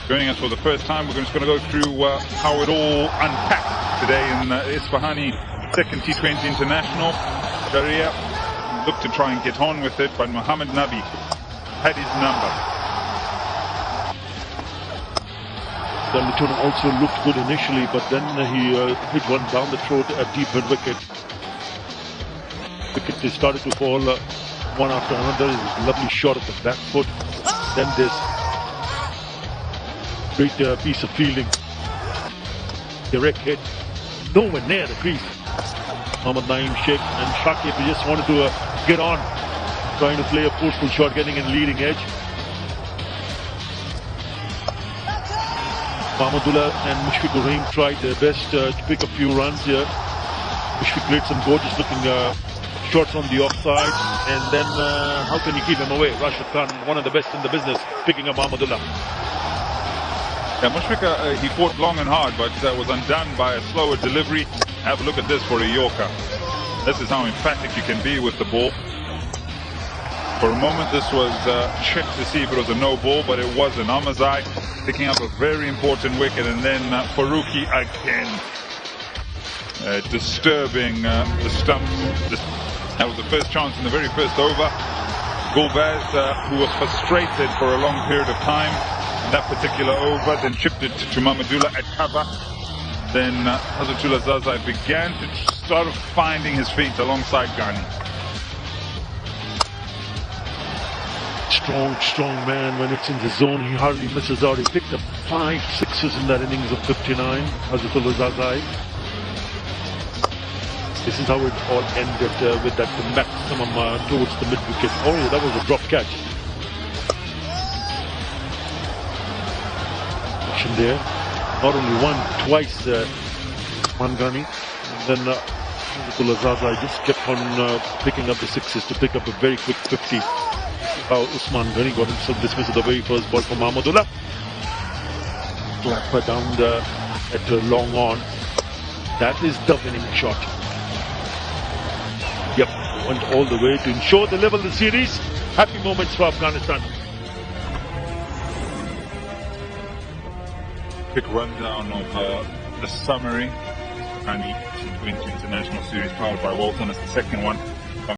Joining us for the first time, we're just going to go through how it all unpacked today in Isfahani second T20 International. بریا looked to try and get on with it, but Mohammad Nabi had his number. The Lithuanian also looked good initially, but then he hit one down the throat at deep mid wicket. Wicket started to fall one after another. It was a lovely shot at the back foot. Then this great piece of fielding. Direct hit, nowhere near the crease. Mohammad Naeem Sheikh and Shakib just wanted to get on, trying to play a forceful shot, getting in leading edge. Mahmudullah and Mushfiqur Rahim tried their best to pick a few runs here. Mushfiq played some gorgeous looking shots on the offside, and then how can you keep him away? Rashid Khan, one of the best in the business, picking up Mahmudullah. Yeah, Mushfiq, he fought long and hard, but was undone by a slower delivery. Have a look at this for a Yorker. This is how emphatic you can be with the ball. For a moment this was checked to see if it was a no ball, but it wasn't. Omarzai picking up a very important wicket, and then Farooqi again disturbing the stumps. That was the first chance in the very first over. Gulbaz, who was frustrated for a long period of time in that particular over, then chipped it to Mahmudullah at cover. Then Hazratullah Zazai began to start finding his feet alongside Ghani. Strong man. When it's in the zone, he hardly misses out. He picked up 5 sixes in that innings of 59. Hazratullah Zazai. This is how it all ended with that maximum towards the mid wicket. Oh, that was a drop catch. Action there. Not only one, twice Usman Ghani. And then Hazratullah Zazai just kept on picking up the sixes to pick up a very quick 50. How Usman Ghani got himself dismissed at the very first ball from Mahmudullah. Clapper down at long on. That is the winning shot. Yep, went all the way to ensure the level of the series. Happy moments for Afghanistan. Quick rundown of the summary. T20 International Series powered by Walton as the second one.